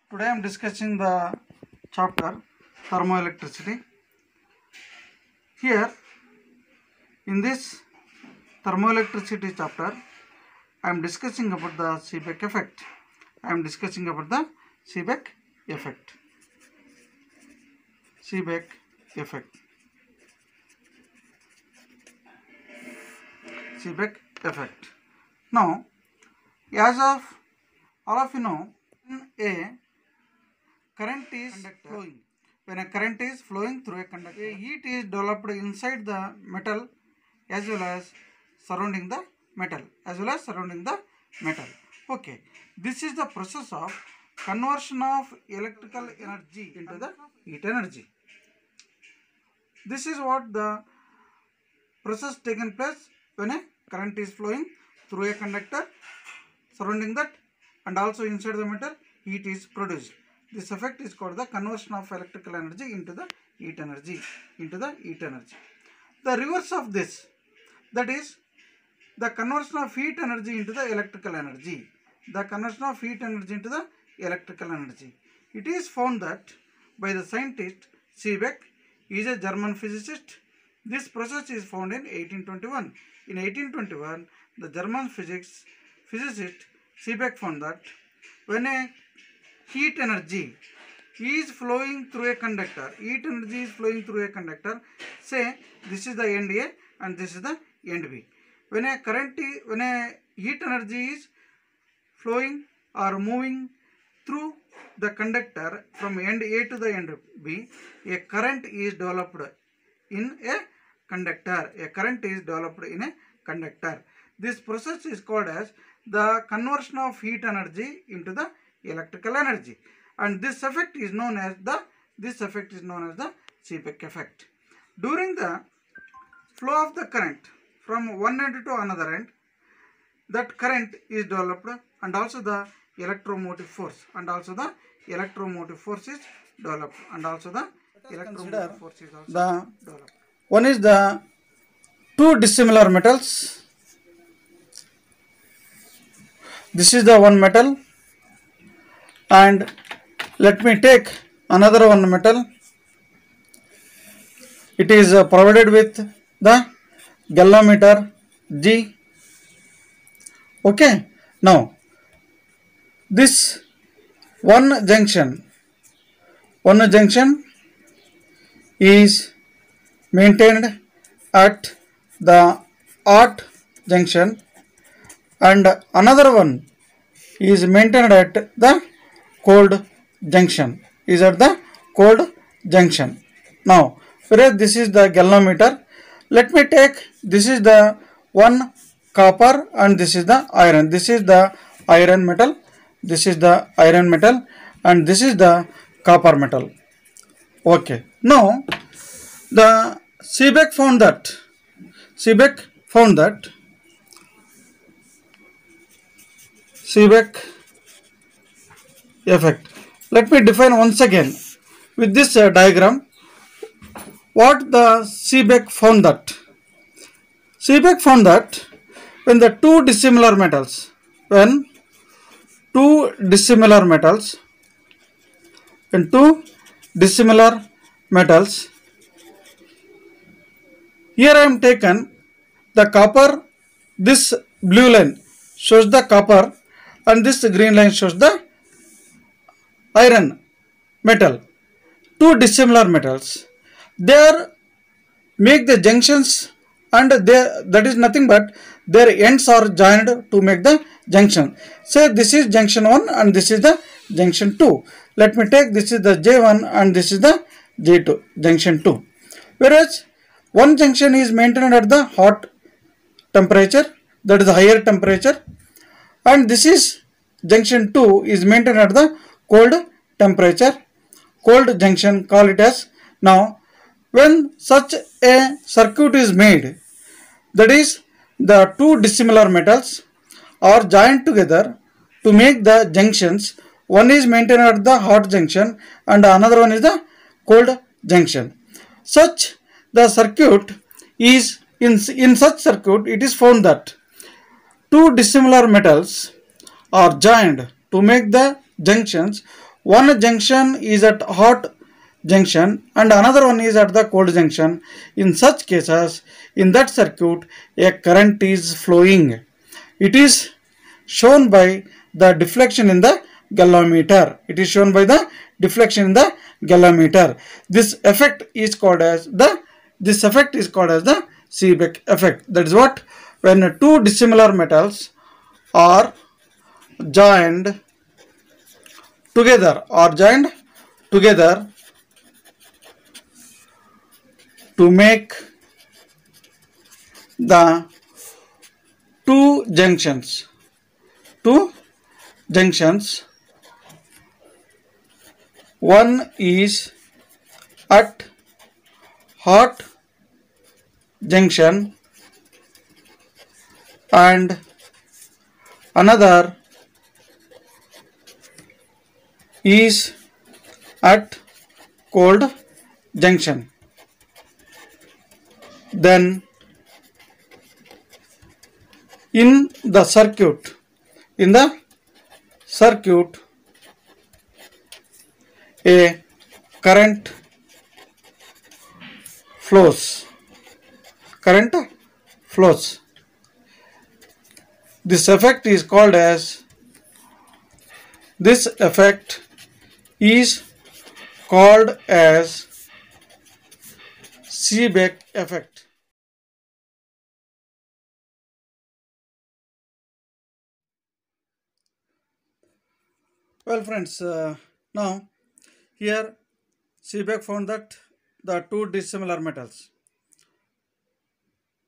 Today I am discussing the chapter thermoelectricity. Here in this thermoelectricity chapter I am discussing about the Seebeck effect. Seebeck effect. Now, as of all of you know, a current is flowing. When a current is flowing through a conductor, a heat is developed inside the metal as well as surrounding the metal. Okay, this is the process of conversion of electrical energy into the heat energy. This is what the process taken place when a current is flowing through a conductor, surrounding that, and also inside the metal, heat is produced. This effect is called the conversion of electrical energy into the heat energy. The reverse of this, that is the conversion of heat energy into the electrical energy. It is found that by the scientist Seebeck. He is a German physicist. This process is found in 1821. In 1821, the German physicist Seebeck found that when a heat energy is flowing through a conductor, say this is the end A and this is the end B. When a heat energy is flowing or moving through the conductor from end A to the end B, a current is developed in a conductor. This process is called as the conversion of heat energy into the electrical energy, and this effect is known as the Seebeck effect. During the flow of the current from one end to another end, that current is developed, and also the electromotive force is developed, one is the two dissimilar metals. This is the one metal, and let me take another one metal. It is provided with the galvanometer G. Okay, now this one junction is maintained at the hot junction, and another one is maintained at the cold junction. Now, whereas this is the galvanometer, let me take, this is the one copper and this is the iron. This is the iron metal, and this is the copper metal. Okay, now the Seebeck found that Seebeck effect. Let me define once again with this diagram what the Seebeck found that. Seebeck found that when the two dissimilar metals, here I am taken the copper, this blue line shows the copper and this green line shows the iron metal. Two dissimilar metals, they make the junctions, and that is nothing but their ends are joined to make the junction. Say this is junction 1 and this is the junction 2. Let me take, this is the J1 and this is the J2, junction 2. Whereas one junction is maintained at the hot temperature, that is the higher temperature, and this is junction 2 is maintained at the cold temperature, cold junction, call it as. Now, when such a circuit is made, that is the two dissimilar metals are joined together to make the junctions. One is maintained at the hot junction and another one is the cold junction. Such the circuit is in such circuit it is found that two dissimilar metals are joined to make the junctions. one junction is at hot junction and another one is at the cold junction. In such cases, in that circuit, a current is flowing. It is shown by the deflection in the galvanometer. It is shown by the deflection in the galvanometer. This effect is called as the Seebeck effect. That is what, when two dissimilar metals are joined together to make the two junctions, one is at hot junction and another is at cold junction. Then in the circuit, a current flows. This effect is called as Seebeck effect. Well friends, now here Seebeck found that the two dissimilar metals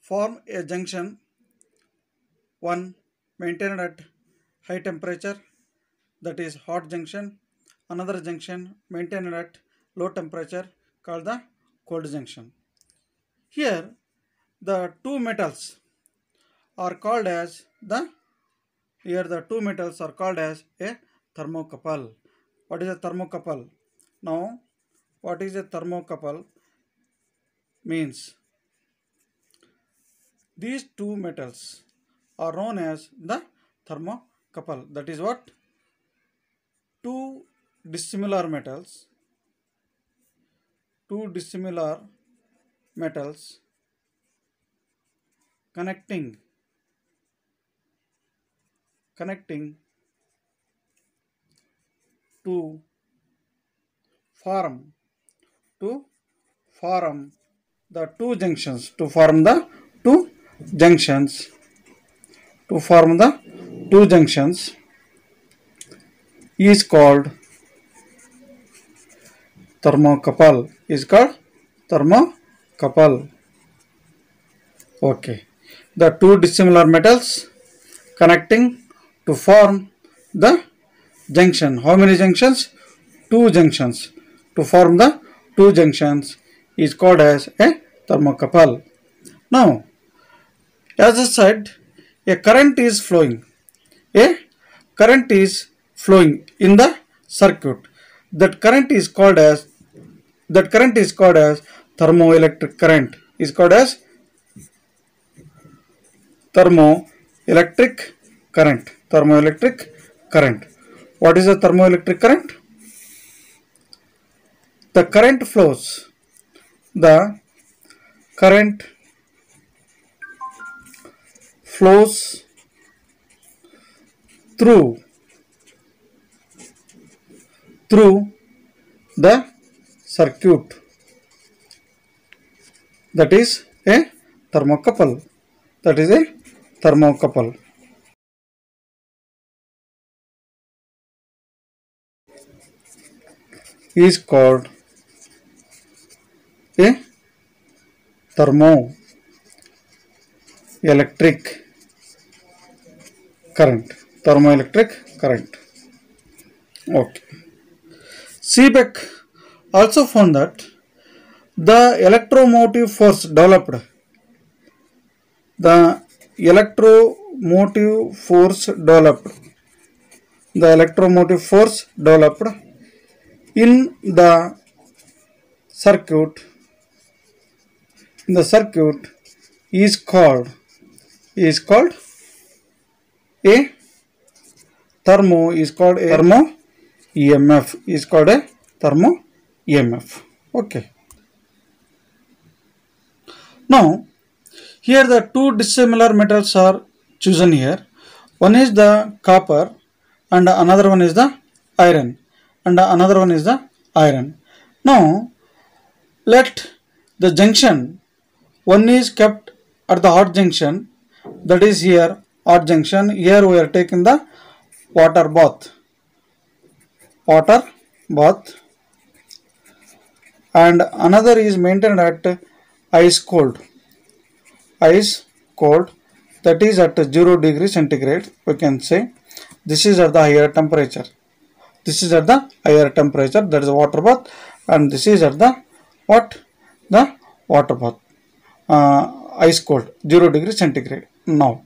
form a junction, one maintained at high temperature, that is hot junction, another junction maintained at low temperature called the cold junction. Here the two metals are called as a thermocouple. What is a thermocouple? Now, what is a thermocouple means? These two metals are known as the thermocouple. That is what? Two dissimilar metals connecting to form the two junctions, is called thermocouple. Okay. The two dissimilar metals connecting to form the junction. How many junctions? Two junctions. To form the two junctions is called as a thermocouple. Now, as I said, a current is flowing. In the circuit. That current is called as thermoelectric current. Thermoelectric current. What is a thermoelectric current? The current flows through the circuit. That is a thermocouple. Is called a thermoelectric current. Okay. Seebeck also found that the electromotive force developed in the circuit is called a thermoelectric EMF is called a thermo EMF. Okay. Now here the two dissimilar metals are chosen here. One is the copper and another one is the iron, and another one is the iron. Now let the junction, one is kept at the hot junction, that is here hot junction. Here we are taking the water bath, and another is maintained at ice cold, that is at 0 degree centigrade. We can say this is at the higher temperature. This is at the higher temperature, that is water bath, and this is at the what? The water bath, ice cold, 0 degree centigrade. Now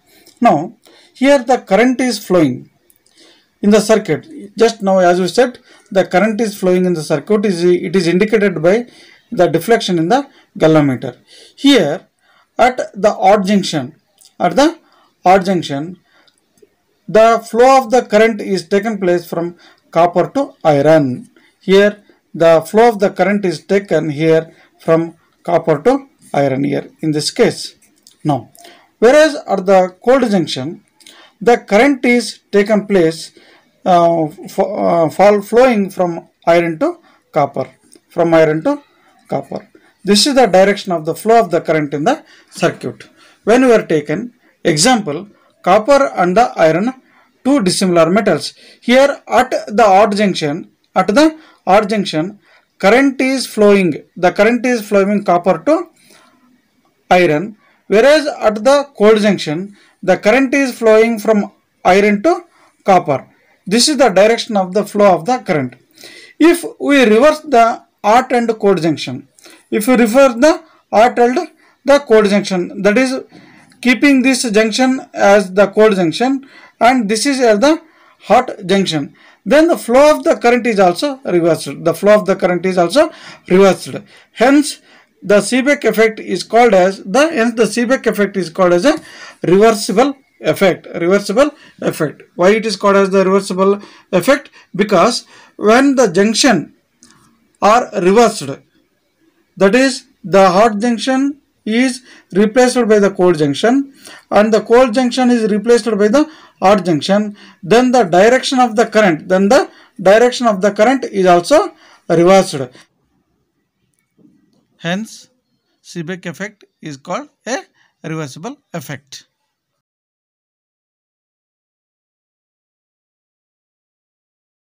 here the current is flowing in the circuit. Just now, as we said, the current is flowing in the circuit. It is indicated by the deflection in the galvanometer. Here at the odd junction, the flow of the current is taken place from copper to iron. Here the flow of the current is taken here from copper to iron here in this case. Now, whereas at the cold junction, the current is taken place flowing from iron to copper, This is the direction of the flow of the current in the circuit. When we are taken example, copper and the iron, two dissimilar metals. Here at the odd junction, current is flowing. The current is flowing copper to iron, whereas at the cold junction, the current is flowing from iron to copper. This is the direction of the flow of the current. If we reverse the hot and cold junction, that is keeping this junction as the cold junction and this is as the hot junction, then the flow of the current is also reversed. Hence the Seebeck effect is called as a reversible effect. Why it is called as the reversible effect? Because when the junction are reversed, that is the hot junction is replaced by the cold junction and the cold junction is replaced by the hot junction, then the direction of the current is also reversed. Hence Seebeck effect is called a reversible effect.